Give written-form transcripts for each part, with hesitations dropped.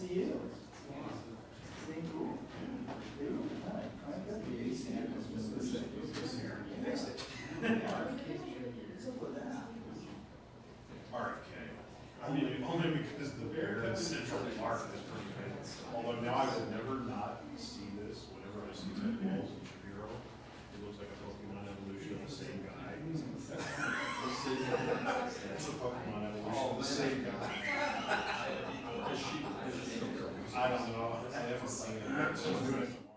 see you. Stay cool. Hi. Fix it. What's up with that? RFK. I mean, only because the bear at Central Park is pretty famous. Although now I would never not see this whenever I see Ted Walls in Shapiro. It looks like a Pokemon evolution of the same guy. It's a Pokemon evolution of the same guy. I don't know. I haven't seen it. She's doing it tomorrow.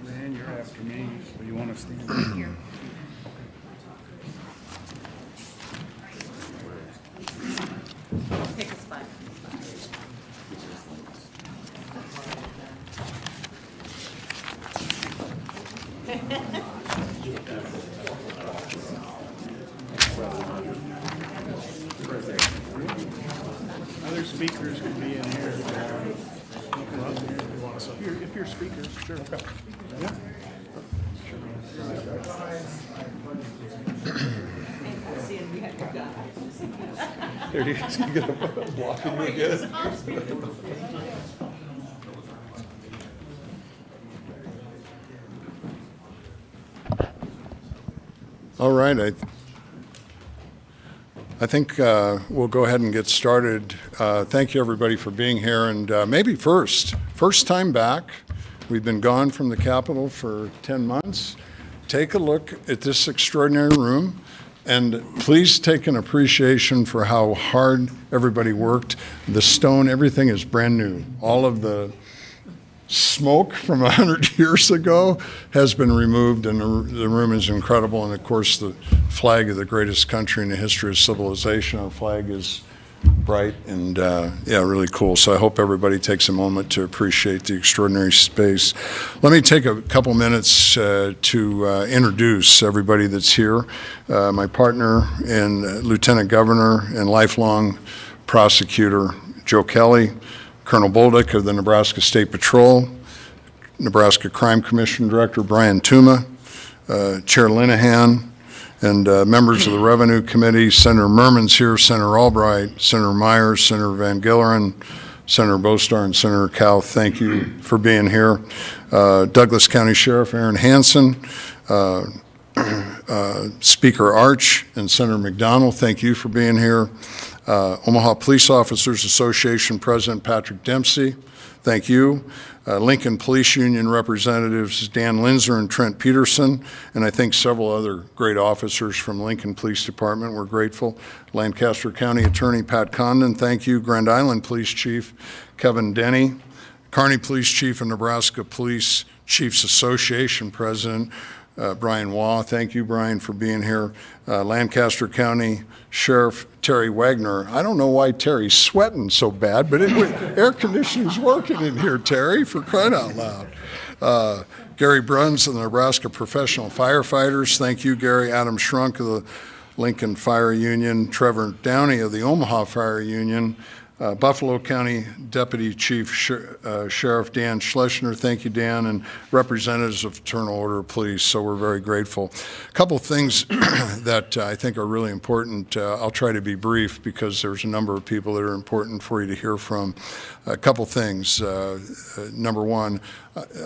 Man, you're having after me, so you want to stand here? Take a spot. Other speakers can be in here. If you're speakers, sure. Yeah. Seeing we have to go. There you go. Blocking you again. All right, I think we'll go ahead and get started. Thank you, everybody, for being here. And maybe first time back. We've been gone from the Capitol for 10 months. Take a look at this extraordinary room, and please take an appreciation for how hard everybody worked. The stone, everything is brand new. All of the smoke from 100 years ago has been removed, and the room is incredible. And of course, the flag of the greatest country in the history of civilization, our flag is bright and yeah, really cool. So I hope everybody takes a moment to appreciate the extraordinary space. Let me take a couple minutes to introduce everybody that's here. My partner and Lieutenant Governor and lifelong prosecutor, Joe Kelly, Colonel Bolduc of the Nebraska State Patrol, Nebraska Crime Commission Director Brian Tuma, Chair Linehan, and members of the Revenue Committee. Senator Merman's here, Senator Albright, Senator Myers, Senator Van Gilleren, Senator Bostar, and Senator Kauth. Thank you for being here. Douglas County Sheriff Aaron Hansen, Speaker Arch, and Senator McDonald, thank you for being here. Omaha Police Officers Association President Patrick Dempsey, thank you. Lincoln Police Union representatives Dan Linzer and Trent Peterson, and I think several other great officers from Lincoln Police Department. We're grateful. Lancaster County Attorney Pat Condon, thank you. Grand Island Police Chief Kevin Denny, Kearney Police Chief and Nebraska Police Chiefs Association President Brian Waugh, thank you, Brian, for being here. Lancaster County Sheriff Terry Wagner. I don't know why Terry's sweating so bad, but air conditioning's working in here, Terry, for crying out loud. Gary Bruns of the Nebraska Professional Firefighters. Thank you, Gary. Adam Shrunk of the Lincoln Fire Union. Trevor Downey of the Omaha Fire Union. Buffalo County Deputy Chief Sheriff Dan Schlesinger, thank you, Dan, and representatives of Fraternal Order of Police, so we're very grateful. A couple things that I think are really important. I'll try to be brief because there's a number of people that are important for you to hear from. A couple things. Number one,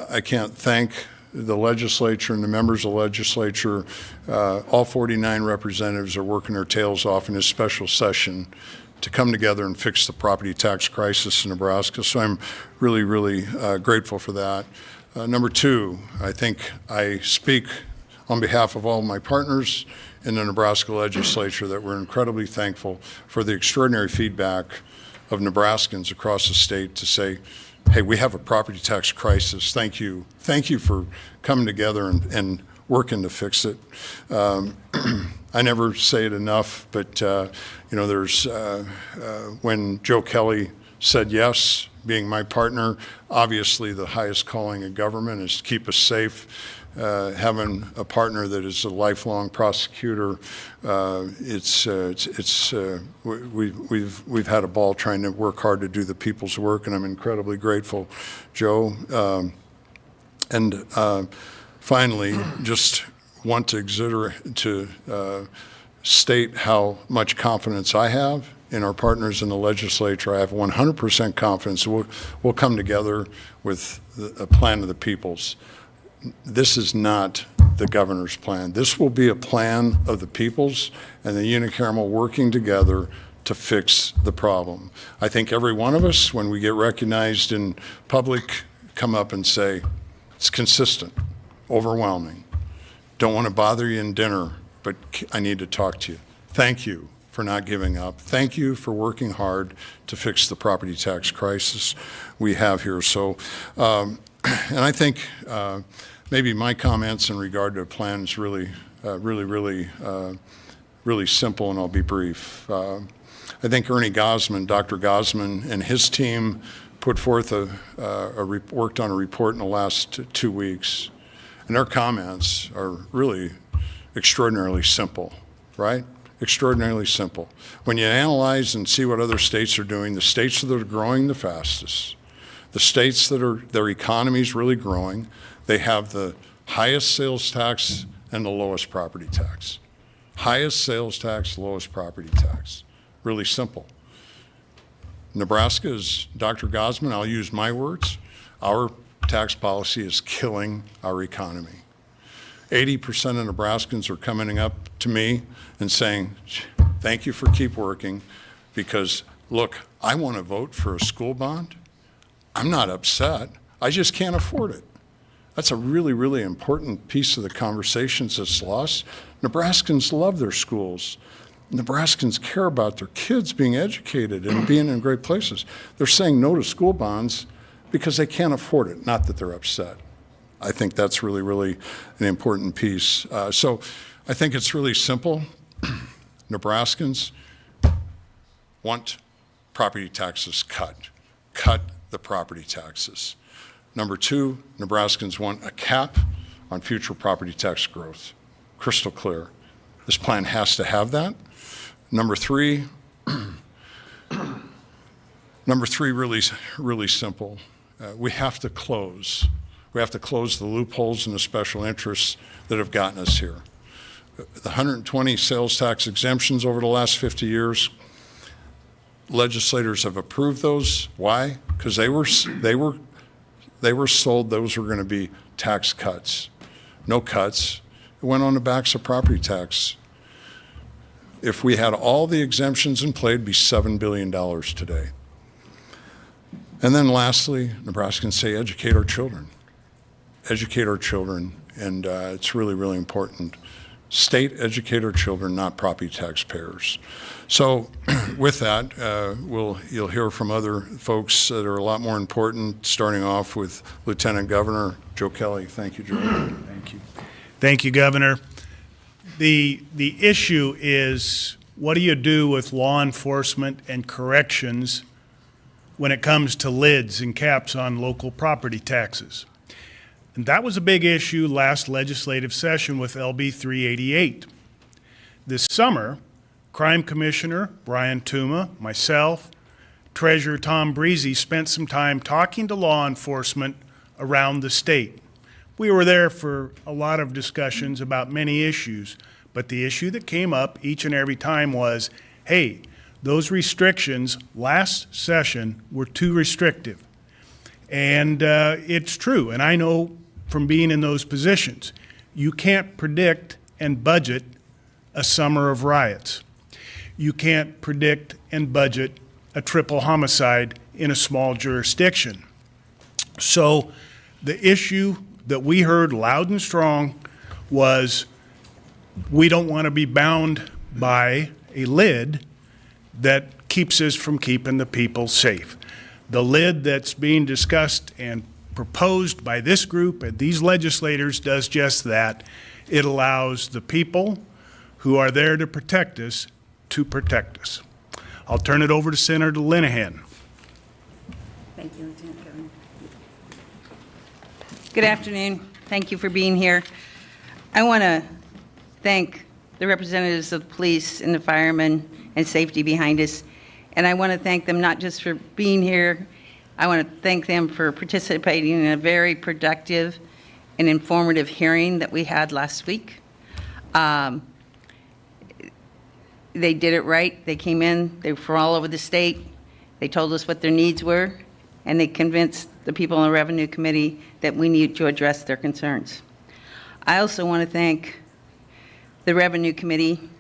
I can't thank the legislature and the members of the legislature. All 49 representatives are working their tails off in this special session to come together and fix the property tax crisis in Nebraska. So I'm really, really grateful for that. Number two, I think I speak on behalf of all my partners in the Nebraska legislature that we're incredibly thankful for the extraordinary feedback of Nebraskans across the state to say, hey, we have a property tax crisis. Thank you. Thank you for coming together and working to fix it. I never say it enough, but you know, there's when Joe Kelly said yes, being my partner, obviously the highest calling of government is to keep us safe. Having a partner that is a lifelong prosecutor, we've had a ball trying to work hard to do the people's work, and I'm incredibly grateful, Joe. Finally, just want to state how much confidence I have in our partners in the legislature. I have 100% confidence we'll come together with a plan of the people's. This is not the governor's plan. This will be a plan of the people's and the unicameral working together to fix the problem. I think every one of us, when we get recognized in public, come up and say, it's consistent, overwhelming. Don't want to bother you in dinner, but I need to talk to you. Thank you for not giving up. Thank you for working hard to fix the property tax crisis we have here. So, and I think maybe my comments in regard to a plan is really simple, and I'll be brief. I think Ernie Gosman, Dr. Gosman, and his team put forth worked on a report in the last 2 weeks, and their comments are really extraordinarily simple, right? Extraordinarily simple. When you analyze and see what other states are doing, the states that are growing the fastest, the states that are, their economy is really growing, they have the highest sales tax and the lowest property tax. Highest sales tax, lowest property tax. Really simple. Nebraska is, Dr. Gosman, I'll use my words, our tax policy is killing our economy. 80% of Nebraskans are coming up to me and saying, thank you for keep working, because look, I want to vote for a school bond. I'm not upset. I just can't afford it. That's a really important piece of the conversations that's lost. Nebraskans love their schools. Nebraskans care about their kids being educated and being in great places. They're saying no to school bonds because they can't afford it, not that they're upset. I think that's really an important piece. So I think it's really simple. Nebraskans want property taxes cut. Cut the property taxes. Number two, Nebraskans want a cap on future property tax growth. Crystal clear. This plan has to have that. Number three, really simple. We have to close. We have to close the loopholes and the special interests that have gotten us here. The 120 sales tax exemptions over the last 50 years, legislators have approved those. Why? Because they were sold those were going to be tax cuts. No cuts. It went on the backs of property tax. If we had all the exemptions in play, it'd be $7 billion today. And then lastly, Nebraskans say educate our children. Educate our children, and it's really important. State educate our children, not property taxpayers. So with that, you'll hear from other folks that are a lot more important, starting off with Lieutenant Governor Joe Kelly. Thank you, Joe. Thank you. Thank you, Governor. The issue is, what do you do with law enforcement and corrections when it comes to lids and caps on local property taxes? And that was a big issue last legislative session with LB 388. This summer, Crime Commissioner Brian Tuma, myself, Treasurer Tom Breezy spent some time talking to law enforcement around the state. We were there for a lot of discussions about many issues, but the issue that came up each and every time was, hey, those restrictions last session were too restrictive. And it's true, and I know from being in those positions, you can't predict and budget a summer of riots. You can't predict and budget a triple homicide in a small jurisdiction. So the issue that we heard loud and strong was, we don't want to be bound by a lid that keeps us from keeping the people safe. The lid that's being discussed and proposed by this group and these legislators does just that. It allows the people who are there to protect us to protect us. I'll turn it over to Senator Linehan. Thank you, Lieutenant Governor. Good afternoon. Thank you for being here. I want to thank the representatives of the police and the firemen and safety behind us. And I want to thank them not just for being here, I want to thank them for participating in a very productive and informative hearing that we had last week. They did it right. They came in, they were from all over the state. They told us what their needs were, and they convinced the people on the Revenue Committee that we need to address their concerns. I also want to thank the Revenue Committee.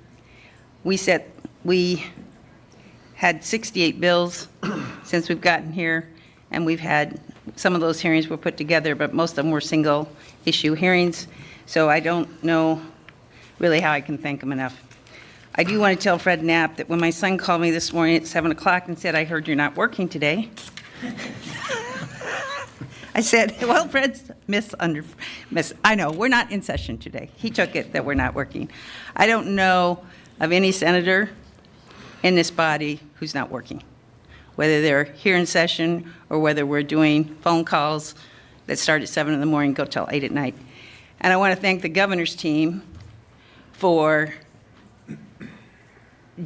We had 68 bills since we've gotten here, and we've had, some of those hearings were put together, but most of them were single issue hearings, so I don't know really how I can thank them enough. I do want to tell Fred Knapp that when my son called me this morning at 7 o'clock and said, I heard you're not working today, I said, well, Fred's I know, we're not in session today. He took it that we're not working. I don't know of any senator in this body who's not working, whether they're here in session or whether we're doing phone calls that start at 7 in the morning, go till 8 at night. And I want to thank the governor's team for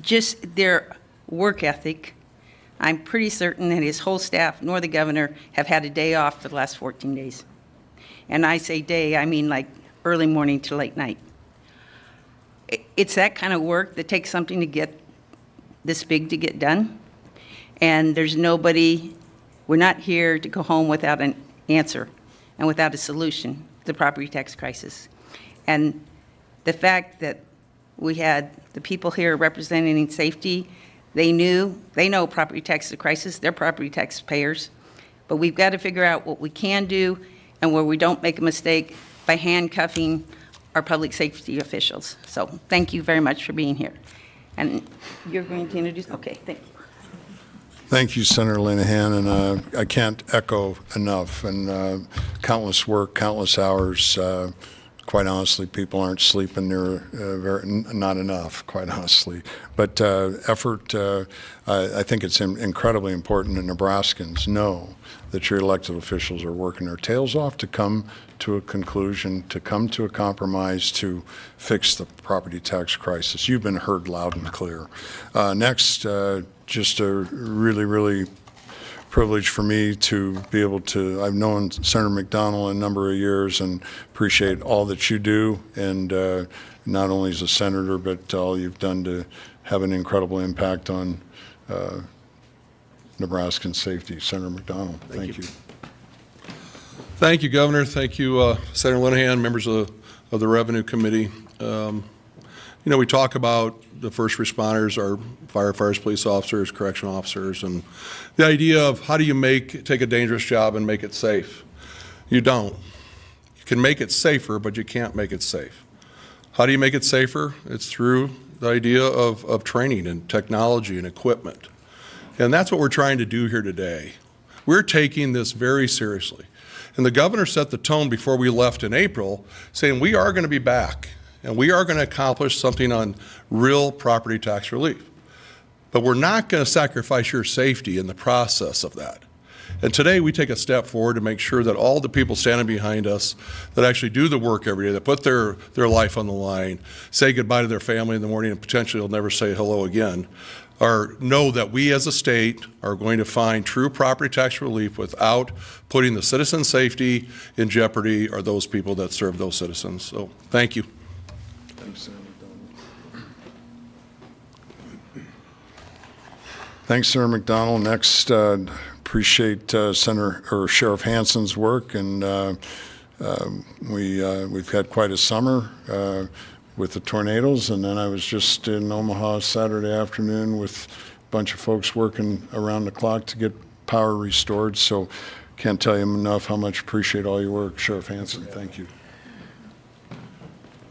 just their work ethic. I'm pretty certain that his whole staff, nor the governor, have had a day off for the last 14 days. And I say day, I mean like early morning to late night. It's that kind of work that takes something to get this big to get done. And there's nobody, we're not here to go home without an answer and without a solution to the property tax crisis. And the fact that we had the people here representing safety, they know property tax is a crisis, they're property taxpayers, but we've got to figure out what we can do and where we don't make a mistake by handcuffing our public safety officials. So thank you very much for being here. And you're going to introduce, okay, thank you. Thank you, Senator Linehan, and I can't echo enough, and countless work, countless hours. Quite honestly, people aren't sleeping not enough, quite honestly. But effort, I think it's incredibly important that Nebraskans know that your elected officials are working their tails off to come to a conclusion, to come to a compromise, to fix the property tax crisis. You've been heard loud and clear. Next, just a really privilege for me to be able to, I've known Senator McDonald a number of years and appreciate all that you do, and not only as a senator, but all you've done to have an incredible impact on Nebraskan safety. Senator McDonald, thank you. Thank you, Governor. Thank you, Senator Linehan, members of the Revenue Committee. You know, we talk about the first responders, our firefighters, police officers, correctional officers, and the idea of how do you take a dangerous job and make it safe? You don't. You can make it safer, but you can't make it safe. How do you make it safer? It's through the idea of training and technology and equipment. And that's what we're trying to do here today. We're taking this very seriously. And the governor set the tone before we left in April, saying we are going to be back. And we are going to accomplish something on real property tax relief. But we're not going to sacrifice your safety in the process of that. And today we take a step forward to make sure that all the people standing behind us that actually do the work every day, that put their life on the line, say goodbye to their family in the morning and potentially will never say hello again, know that we as a state are going to find true property tax relief without putting the citizen safety in jeopardy or those people that serve those citizens. So thank you. Thanks, Senator McDonald. Next, appreciate Sheriff Hansen's work, and we've had quite a summer with the tornadoes, and then I was just in Omaha Saturday afternoon with a bunch of folks working around the clock to get power restored. So can't tell you enough how much appreciate all your work, Sheriff Hansen. Thank you.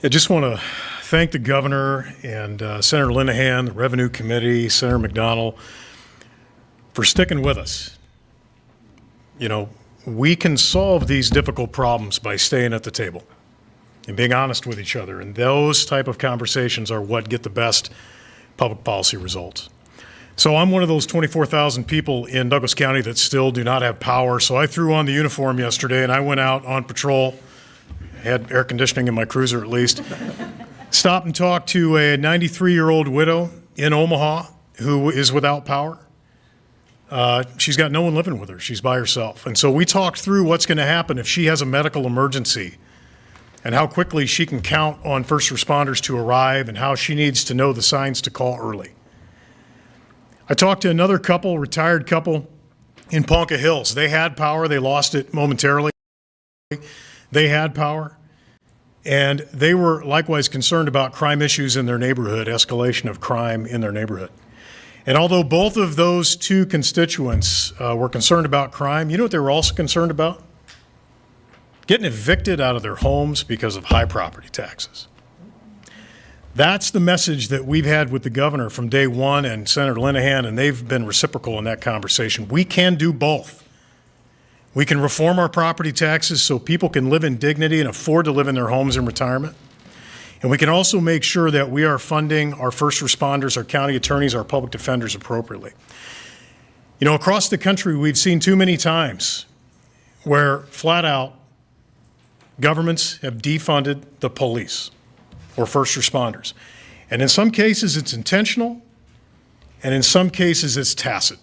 I just want to thank the governor and Senator Linehan, the Revenue Committee, Senator McDonald, for sticking with us. You know, we can solve these difficult problems by staying at the table and being honest with each other, and those type of conversations are what get the best public policy results. So I'm one of those 24,000 people in Douglas County that still do not have power, so I threw on the uniform yesterday and I went out on patrol, had air conditioning in my cruiser at least, stopped and talked to a 93-year-old widow in Omaha who is without power. She's got no one living with her. She's by herself. And so we talked through what's going to happen if she has a medical emergency and how quickly she can count on first responders to arrive and how she needs to know the signs to call early. I talked to another couple, retired couple in Ponca Hills. They had power. They lost it momentarily. They had power. And they were likewise concerned about crime issues in their neighborhood, escalation of crime in their neighborhood. And although both of those two constituents were concerned about crime, you know what they were also concerned about? Getting evicted out of their homes because of high property taxes. That's the message that we've had with the governor from day one and Senator Linehan, and they've been reciprocal in that conversation. We can do both. We can reform our property taxes so people can live in dignity and afford to live in their homes in retirement. And we can also make sure that we are funding our first responders, our county attorneys, our public defenders appropriately. You know, across the country, we've seen too many times where flat out governments have defunded the police or first responders. And in some cases, it's intentional, and in some cases, it's tacit.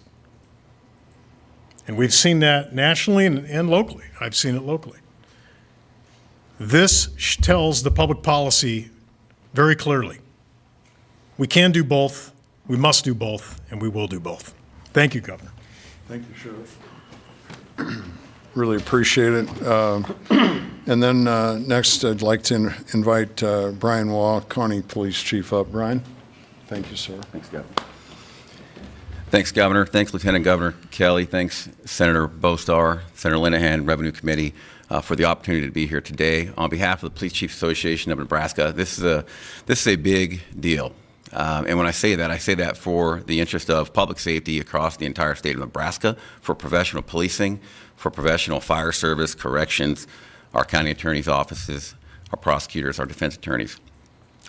And we've seen that nationally and locally. I've seen it locally. This tells the public policy very clearly. We can do both, we must do both, and we will do both. Thank you, Governor. Thank you, Sheriff. Really appreciate it. And then next, I'd like to invite Brian Waugh, County Police Chief, up. Brian? Thank you, sir. Thanks, Governor. Thanks, Governor. Thanks, Lieutenant Governor Kelly. Thanks, Senator Bostar, Senator Linehan, Revenue Committee, for the opportunity to be here today. On behalf of the Police Chiefs Association of Nebraska, this is a big deal. And when I say that for the interest of public safety across the entire state of Nebraska, for professional policing, for professional fire service, corrections, our county attorneys' offices, our prosecutors, our defense attorneys.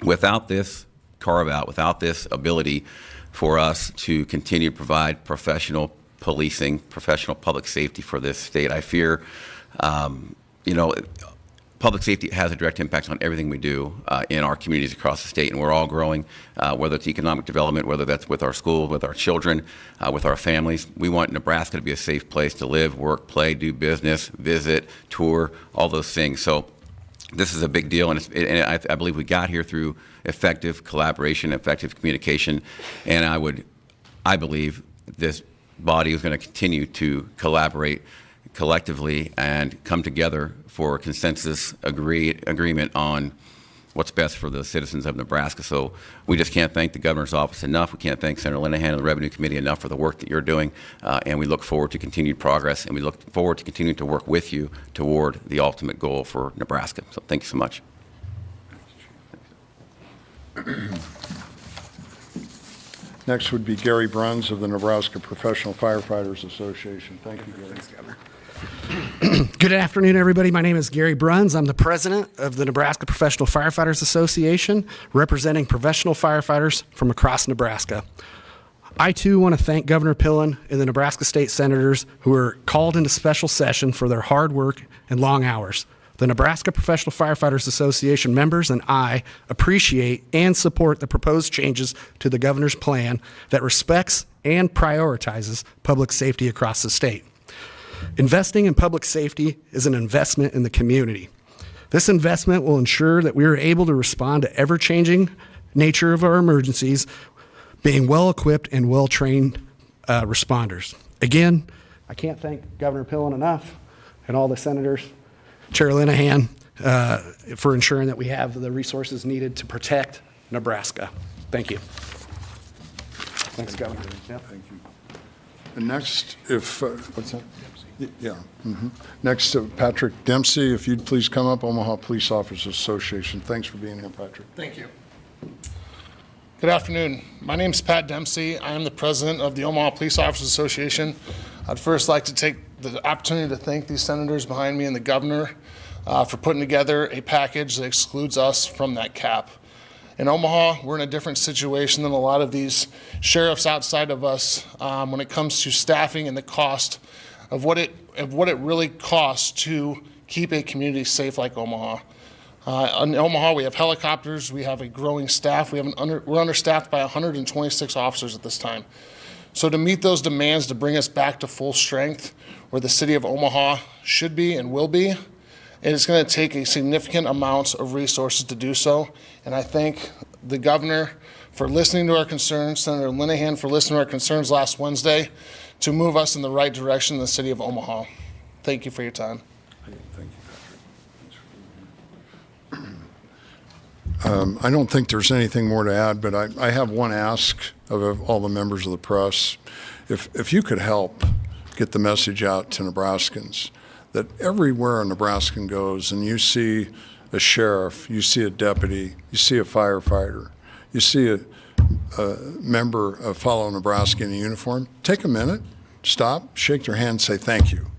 Without this carve-out, without this ability for us to continue to provide professional policing, professional public safety for this state, I fear, public safety has a direct impact on everything we do in our communities across the state, and we're all growing, whether it's economic development, whether that's with our schools, with our children, with our families. We want Nebraska to be a safe place to live, work, play, do business, visit, tour, all those things. So this is a big deal, and I believe we got here through effective collaboration, effective communication, and I believe this body is going to continue to collaborate collectively and come together for a consensus agreement on what's best for the citizens of Nebraska. So we just can't thank the governor's office enough. We can't thank Senator Linehan and the Revenue Committee enough for the work that you're doing, and we look forward to continued progress, and we look forward to continuing to work with you toward the ultimate goal for Nebraska. So thank you so much. Next would be Gary Bruns of the Nebraska Professional Firefighters Association. Thank you, Gary. Thanks, Governor. Good afternoon, everybody. My name is Gary Bruns. I'm the president of the Nebraska Professional Firefighters Association, representing professional firefighters from across Nebraska. I, too, want to thank Governor Pillen and the Nebraska State Senators who were called into special session for their hard work and long hours. The Nebraska Professional Firefighters Association members and I appreciate and support the proposed changes to the governor's plan that respects and prioritizes public safety across the state. Investing in public safety is an investment in the community. This investment will ensure that we are able to respond to ever-changing nature of our emergencies, being well-equipped and well-trained responders. Again, I can't thank Governor Pillen enough and all the senators, Chair Linehan, for ensuring that we have the resources needed to protect Nebraska. Thank you. Thanks, Governor. Yep. Thank you. And next, what's that? Yeah. Next, Patrick Dempsey, if you'd please come up, Omaha Police Officers Association. Thanks for being here, Patrick. Thank you. Good afternoon. My name is Pat Dempsey. I am the president of the Omaha Police Officers Association. I'd first like to take the opportunity to thank these senators behind me and the governor for putting together a package that excludes us from that cap. In Omaha, we're in a different situation than a lot of these sheriffs outside of us when it comes to staffing and the cost of what it really costs to keep a community safe like Omaha. In Omaha, we have helicopters, we have a growing staff, we're understaffed by 126 officers at this time. So to meet those demands to bring us back to full strength where the city of Omaha should be and will be, it's going to take a significant amount of resources to do so. And I thank the governor for listening to our concerns, Senator Linehan for listening to our concerns last Wednesday to move us in the right direction in the city of Omaha. Thank you for your time. Thank you, Patrick. I don't think there's anything more to add, but I have one ask of all the members of the press. If you could help get the message out to Nebraskans that everywhere a Nebraskan goes and you see a sheriff, you see a deputy, you see a firefighter, you see a member of Follow Nebraska in a uniform, take a minute, stop, shake their hand, say thank you.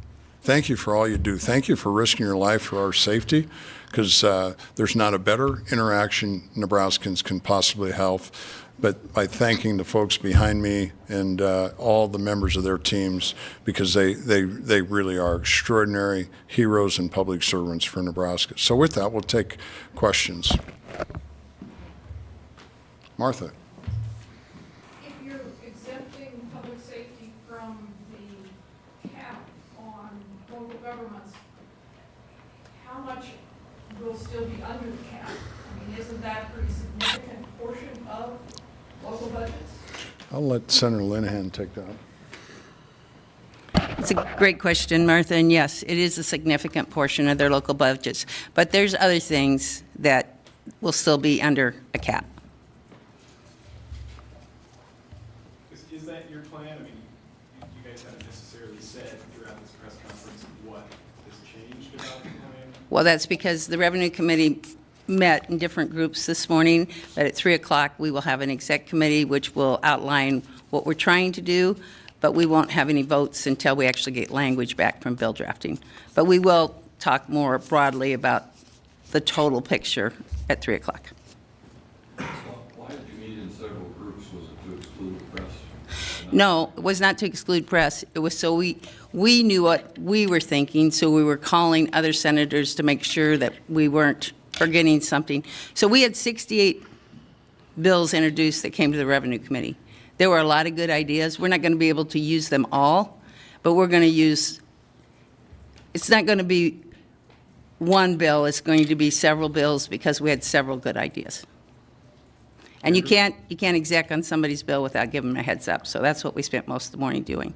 thank you for all you do. Thank you for risking your life for our safety, because there's not a better interaction Nebraskans can possibly have. But by thanking the folks behind me and all the members of their teams, because they really are extraordinary heroes and public servants for Nebraska. So with that, we'll take questions. Martha. If you're exempting public safety from the cap on local governments, how much will still be under the cap? I mean, isn't that a pretty significant portion of local budgets? I'll let Senator Linehan take that. It's a great question, Martha, and yes, it is a significant portion of their local budgets. But there's other things that will still be under a cap. Is that your plan? I mean, you guys haven't necessarily said throughout this press conference what has changed about the plan. Well, that's because the Revenue Committee met in different groups this morning, but at 3 o'clock, we will have an exec committee which will outline what we're trying to do, but we won't have any votes until we actually get language back from bill drafting. But we will talk more broadly about the total picture at 3 o'clock. Why did you meet in several groups? Was it to exclude the press? No, it was not to exclude press. It was so we knew what we were thinking, so we were calling other senators to make sure that we weren't forgetting something. So we had 68 bills introduced that came to the Revenue Committee. There were a lot of good ideas. We're not going to be able to use them all, but we're going to use, it's not going to be one bill, it's going to be several bills because we had several good ideas. And you can't exec on somebody's bill without giving them a heads up. So that's what we spent most of the morning doing.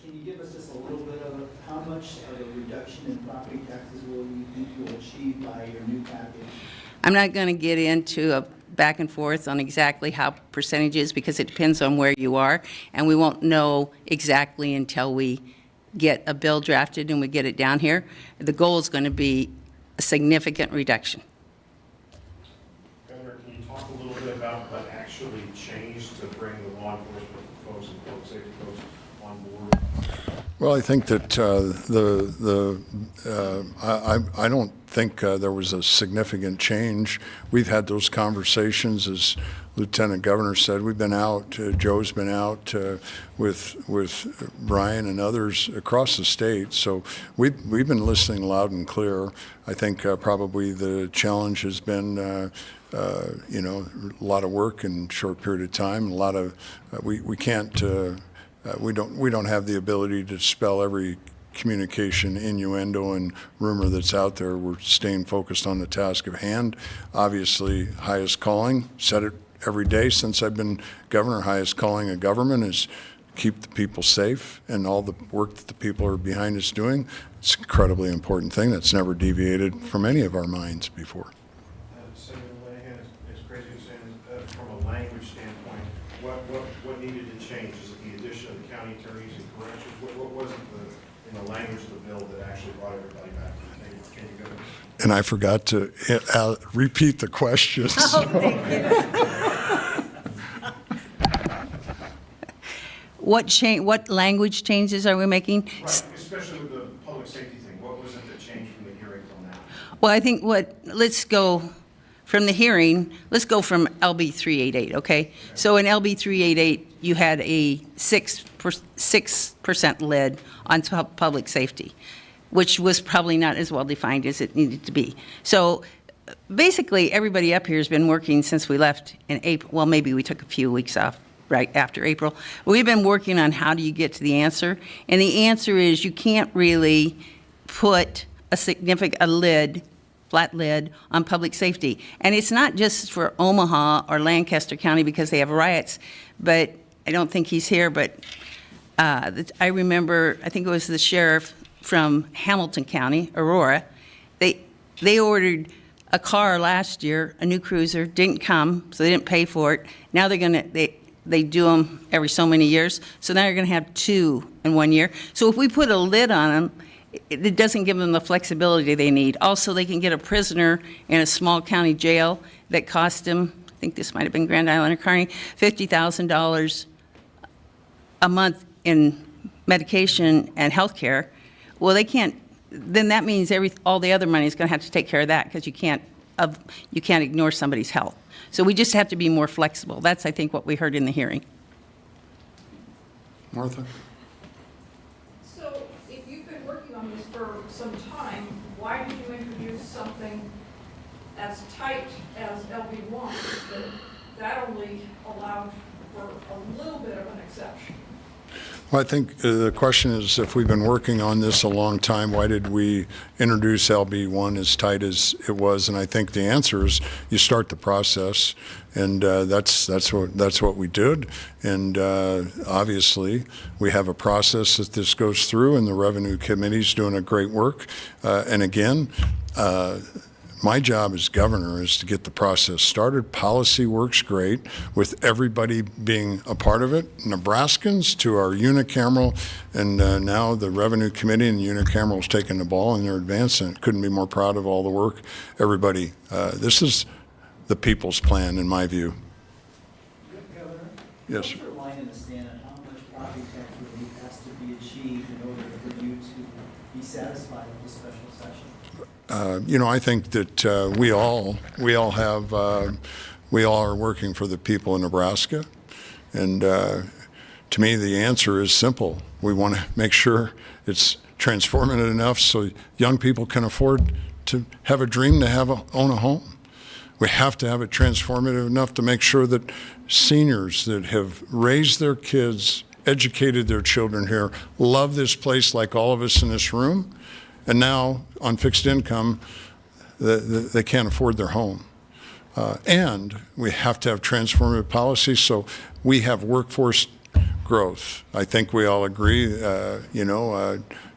Can you give us just a little bit of how much of a reduction in property taxes will you think you'll achieve by your new package? I'm not going to get into a back and forth on exactly how percentages because it depends on where you are, and we won't know exactly until we get a bill drafted and we get it down here. The goal is going to be a significant reduction. Governor, can you talk a little bit about what actually changed to bring the law enforcement folks and public safety folks on board? Well, I think that I don't think there was a significant change. We've had those conversations, as Lieutenant Governor said. We've been out. Joe's been out with Brian and others across the state. So we've been listening loud and clear. I think probably the challenge has been a lot of work in a short period of time. A lot of we can't. We don't have the ability to spell every communication, innuendo, and rumor that's out there. We're staying focused on the task at hand. Obviously, highest calling, said it every day since I've been governor, highest calling of government is keep the people safe, and all the work that the people are behind us doing. It's an incredibly important thing that's never deviated from any of our minds before. Senator Linehan, as crazy as saying, from a language standpoint, what needed to change? Is it the addition of the county attorneys and corrections? What was it in the language of the bill that actually brought everybody back to the table? Can you go? And I forgot to repeat the question. What language changes are we making? Right, especially with the public safety thing. What was it that changed from the hearing till now? Well, I think let's go from the hearing, let's go from LB 388, okay? So in LB 388, you had a 6% lid on public safety, which was probably not as well defined as it needed to be. So basically, everybody up here has been working since we left in April. Well, maybe we took a few weeks off right after April. We've been working on how do you get to the answer, and the answer is you can't really put a flat lid on public safety. And it's not just for Omaha or Lancaster County because they have riots, but I don't think he's here, but I remember, I think it was the sheriff from Hamilton County, Aurora, they ordered a car last year, a new cruiser, didn't come, so they didn't pay for it. Now they do them every so many years, so now you're going to have 2 in 1 year. So if we put a lid on them, it doesn't give them the flexibility they need. Also, they can get a prisoner in a small county jail that cost them, I think this might have been Grand Island or Kearney, $50,000 a month in medication and health care, Well, they can't, then that means all the other money is going to have to take care of that because you can't ignore somebody's health. So we just have to be more flexible. That's, I think, what we heard in the hearing. Martha? So if you've been working on this for some time, why did you introduce something as tight as LB1 that only allowed for a little bit of an exception? Well, I think the question is, if we've been working on this a long time, why did we introduce LB1 as tight as it was? And I think the answer is you start the process, and that's what we did. And obviously, we have a process that this goes through, and the Revenue Committee's doing a great work. And again, my job as governor is to get the process started. Policy works great with everybody being a part of it. Nebraskans to our unicameral, and now the Revenue Committee and unicameral's taking the ball and they're advancing it. Couldn't be more proud of all the work. Everybody, this is the people's plan in my view. Governor? Yes, sir. What's your line in the sand on how much property tax relief has to be achieved in order for you to be satisfied with the special session? I think that we all are working for the people in Nebraska, and to me the answer is simple. We want to make sure it's transformative enough so young people can afford to have a dream to own a home. We have to have it transformative enough to make sure that seniors that have raised their kids, educated their children here, love this place like all of us in this room, and now on fixed income, they can't afford their home. And we have to have transformative policies so we have workforce growth. I think we all agree,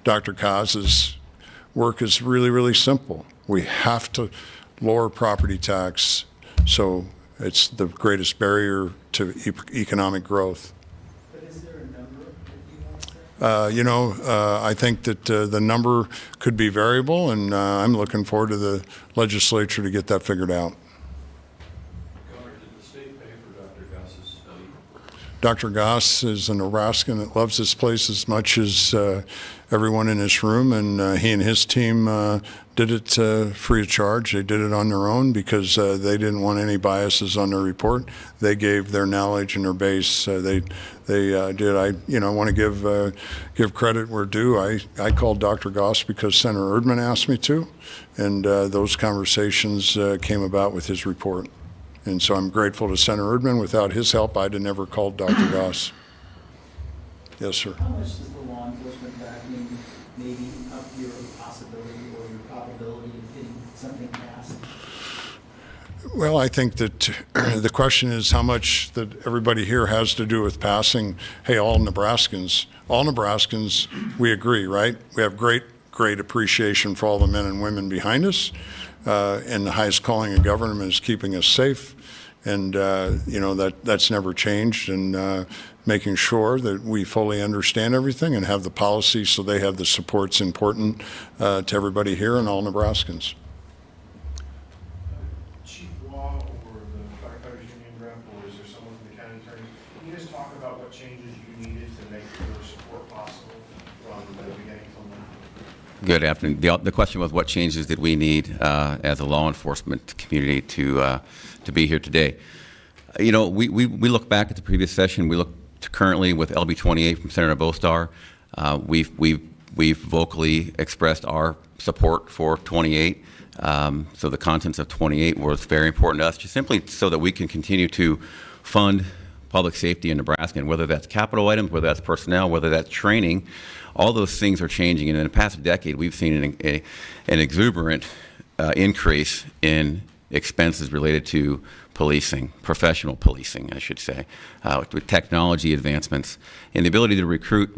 Dr. Kaz's work is really, really simple. We have to lower property tax so it's the greatest barrier to economic growth. But is there a number that you want to say? I think that the number could be variable, and I'm looking forward to the legislature to get that figured out. Governor, did the state pay for Dr. Goss's study? Dr. Goss is a Nebraskan that loves this place as much as everyone in this room, and he and his team did it free of charge. They did it on their own because they didn't want any biases on their report. They gave their knowledge and their base. They did. I want to give credit where due. I called Dr. Goss because Senator Erdman asked me to, and those conversations came about with his report. And so I'm grateful to Senator Erdman. Without his help, I'd have never called Dr. Goss. Yes, sir. How much does the law enforcement backing maybe up your possibility or your probability of getting something passed? Well, I think that the question is how much that everybody here has to do with passing, hey, all Nebraskans, we agree, right? We have great appreciation for all the men and women behind us. And the highest calling of government is keeping us safe. And, that's never changed. And making sure that we fully understand everything and have the policy so they have the supports important to everybody here and all Nebraskans. Chief Waugh or the firefighters union rep, or is there someone from the county attorney? Can you just talk about what changes you needed to make your support possible from the beginning till now? Good afternoon. The question was what changes did we need as a law enforcement community to be here today? We look back at the previous session. We look to currently with LB 28 from Senator Bostar. We've vocally expressed our support for 28. So the contents of 28 was very important to us, just simply so that we can continue to fund public safety in Nebraska, and whether that's capital items, whether that's personnel, whether that's training, all those things are changing. And in the past decade, we've seen an exuberant increase in expenses related to policing, professional policing, I should say, with technology advancements and the ability to recruit,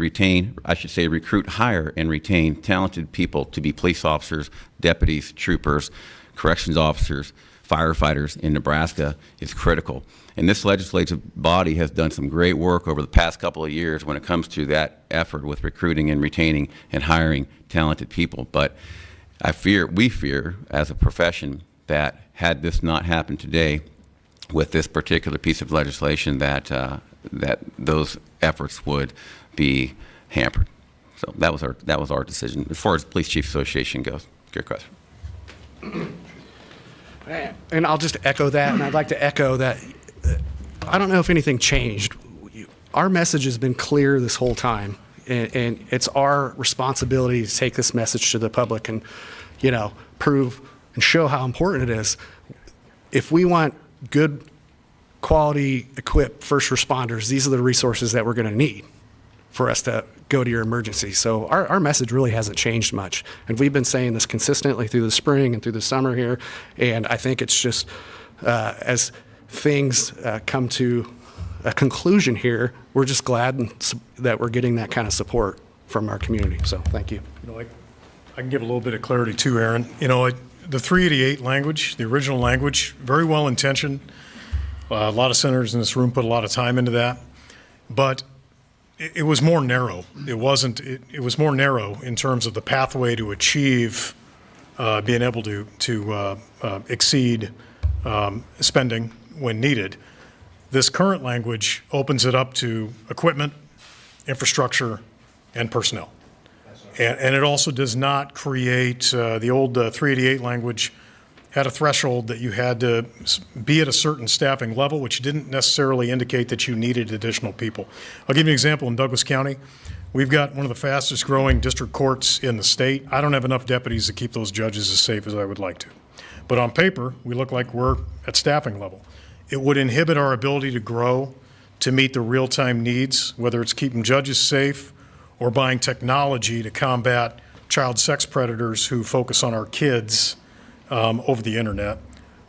hire, and retain talented people to be police officers, deputies, troopers, corrections officers, firefighters in Nebraska is critical. And this legislative body has done some great work over the past couple of years when it comes to that effort with recruiting and retaining and hiring talented people. But we fear as a profession that had this not happened today with this particular piece of legislation that those efforts would be hampered. So that was our decision as far as Police Chief Association goes. Good question. And I'll just echo that, and I'd like to echo that I don't know if anything changed. Our message has been clear this whole time, and it's our responsibility to take this message to the public and, prove and show how important it is. If we want good, quality, equipped first responders, these are the resources that we're going to need for us to go to your emergency. So our message really hasn't changed much. And we've been saying this consistently through the spring and through the summer here. And I think it's just as things come to a conclusion here, we're just glad that we're getting that kind of support from our community. So thank you. I can give a little bit of clarity too, Aaron. The 388 language, the original language, very well intentioned. A lot of senators in this room put a lot of time into that, but it was more narrow. It was more narrow in terms of the pathway to achieve being able to exceed spending when needed. This current language opens it up to equipment, infrastructure, and personnel. And it also does not create, the old 388 language had a threshold that you had to be at a certain staffing level, which didn't necessarily indicate that you needed additional people. I'll give you an example in Douglas County. We've got one of the fastest growing district courts in the state. I don't have enough deputies to keep those judges as safe as I would like to. But on paper, we look like we're at staffing level. It would inhibit our ability to grow, to meet the real-time needs, whether it's keeping judges safe or buying technology to combat child sex predators who focus on our kids over the internet,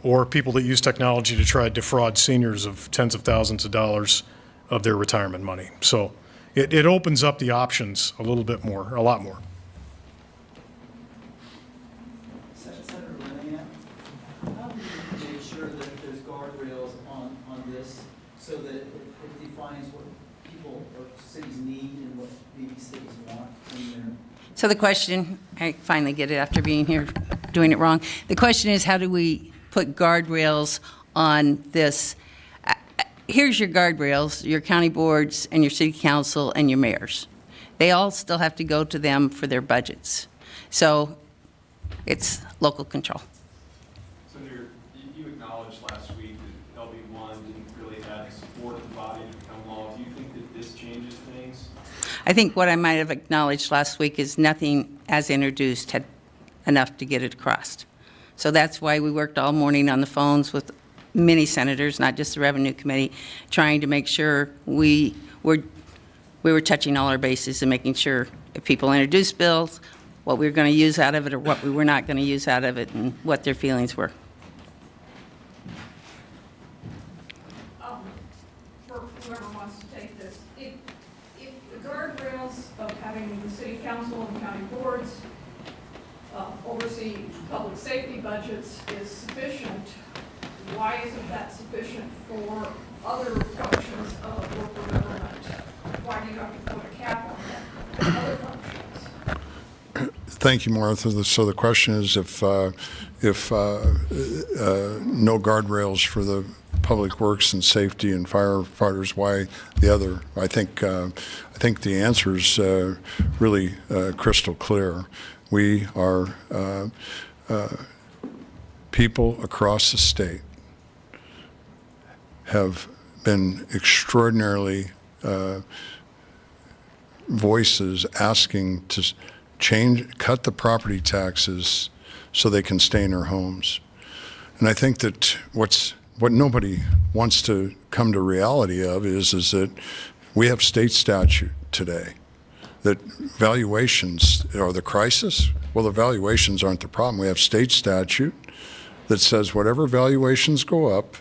or people that use technology to try to defraud seniors of tens of thousands of dollars of their retirement money. So it opens up the options a little bit more, a lot more. Senator Linehan, how do you make sure that there's guardrails on this so that it defines what people or cities need and what maybe cities want in their... So the question, I finally get it after being here doing it wrong. The question is, how do we put guardrails on this? Here's your guardrails, your county boards and your city council and your mayors. They all still have to go to them for their budgets. So it's local control. Senator, you acknowledged last week that LB1 didn't really have the support of the body to become law. Do you think that this changes things? I think what I might have acknowledged last week is nothing as introduced had enough to get it across. So that's why we worked all morning on the phones with many senators, not just the Revenue Committee, trying to make sure we were touching all our bases and making sure if people introduced bills, what we were going to use out of it or what we were not going to use out of it and what their feelings were. For whoever wants to take this, if the guardrails of having the city council and county boards oversee public safety budgets is sufficient, why isn't that sufficient for other functions of local government? Why do you have to put a cap on that, other functions? Thank you, Martha. So the question is if no guardrails for the public works and safety and firefighters, why the other? I think the answer is really crystal clear. We are people across the state have been extraordinarily voices asking to cut the property taxes so they can stay in their homes. And I think that what nobody wants to come to reality of is that we have state statute today that valuations are the crisis. Well, the valuations aren't the problem. We have state statute that says whatever valuations go up,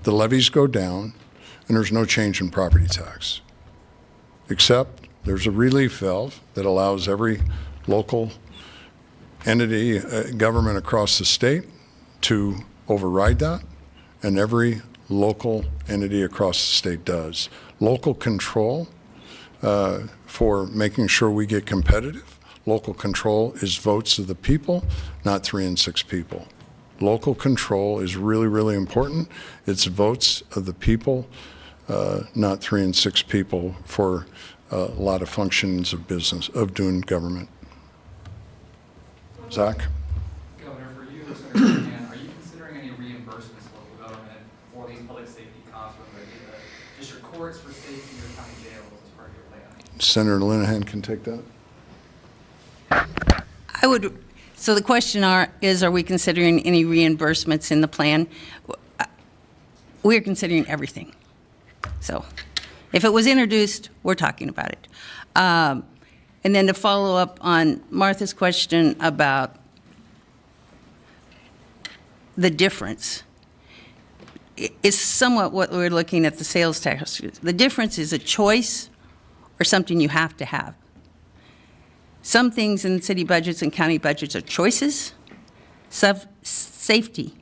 the levies go down, and there's no change in property tax. Except there's a relief valve that allows every local entity, government across the state to override that, and every local entity across the state does. Local control for making sure we get competitive. Local control is votes of the people, not 3 and 6 people. Local control is really, really important. It's votes of the people not 3 and 6 people for a lot of functions of business, of doing government. Zach? Governor, for you, Senator Moran, are you considering any reimbursements to local government for these public safety costs, whether it be the district courts for safety or county jails as part of your plan? Senator Linehan can take that. I would, so the question are we considering any reimbursements in the plan? We're considering everything. So if it was introduced, we're talking about it. And then to follow up on Martha's question about the difference, it's somewhat what we're looking at the sales tax. The difference is a choice or something you have to have. Some things in city budgets and county budgets are choices. Safety,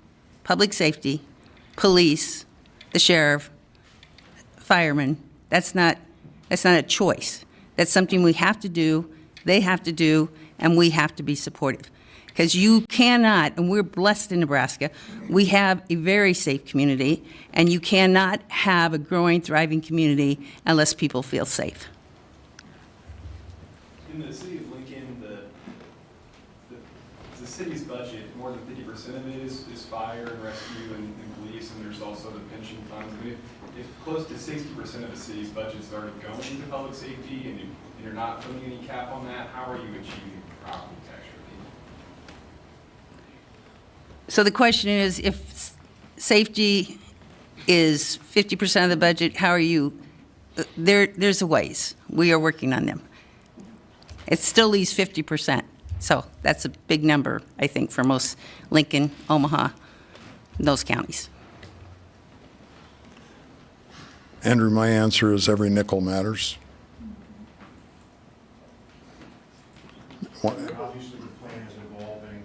public safety, police, the sheriff, firemen, that's not a choice. That's something we have to do, they have to do, and we have to be supportive. Because you cannot, and we're blessed in Nebraska, we have a very safe community, and you cannot have a growing, thriving community unless people feel safe. In the city of Lincoln, the city's budget, more than 50% of it is fire and rescue and police, and there's also the pension funds. I mean, if close to 60% of the city's budget is already going to public safety, and you're not putting any cap on that, how are you achieving property tax relief? So the question is, if safety is 50% of the budget, how are you, there's a ways. We are working on them. It still leaves 50%. So that's a big number, I think, for most Lincoln, Omaha, those counties. Andrew, my answer is every nickel matters. Obviously, the plan is evolving,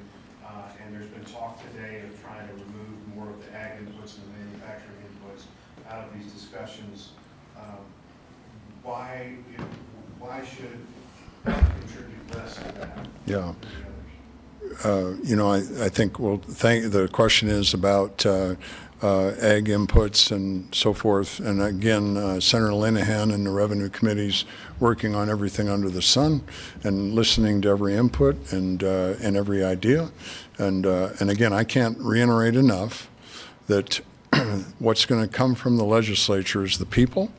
and there's been talk today of trying to remove more of the ag inputs and the manufacturing inputs out of these discussions. Why should it contribute less to that? Yeah. I think, the question is about ag inputs and so forth. And again, Senator Linehan and the Revenue Committee's working on everything under the sun and listening to every input and every idea. And again, I can't reiterate enough that what's going to come from the legislature is the people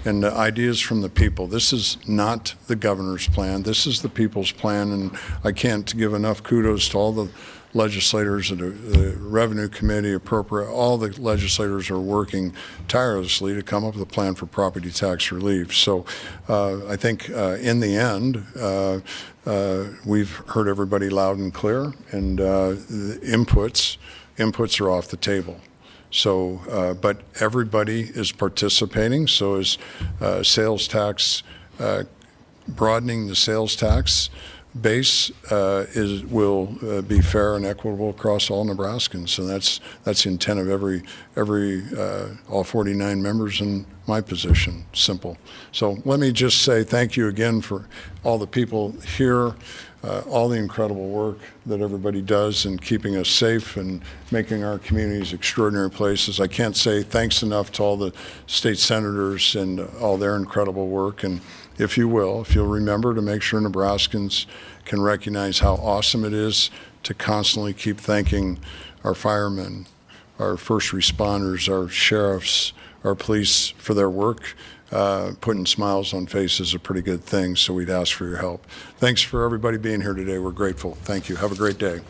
and the ideas from the people. This is not the governor's plan. This is the people's plan, and I can't give enough kudos to all the legislators and the Revenue Committee, all the legislators are working tirelessly to come up with a plan for property tax relief. So I think in the end, we've heard everybody loud and clear, and the inputs are off the table. So, but everybody is participating. So is sales tax, broadening the sales tax base will be fair and equitable across all Nebraskans. So that's the intent of all 49 members in my position. Simple. So let me just say thank you again for all the people here, all the incredible work that everybody does in keeping us safe and making our communities extraordinary places. I can't say thanks enough to all the state senators and all their incredible work. And if you'll remember to make sure Nebraskans can recognize how awesome it is to constantly keep thanking our firemen, our first responders, our sheriffs, our police for their work. Putting smiles on faces is a pretty good thing, so we'd ask for your help. Thanks for everybody being here today. We're grateful. Thank you. Have a great day.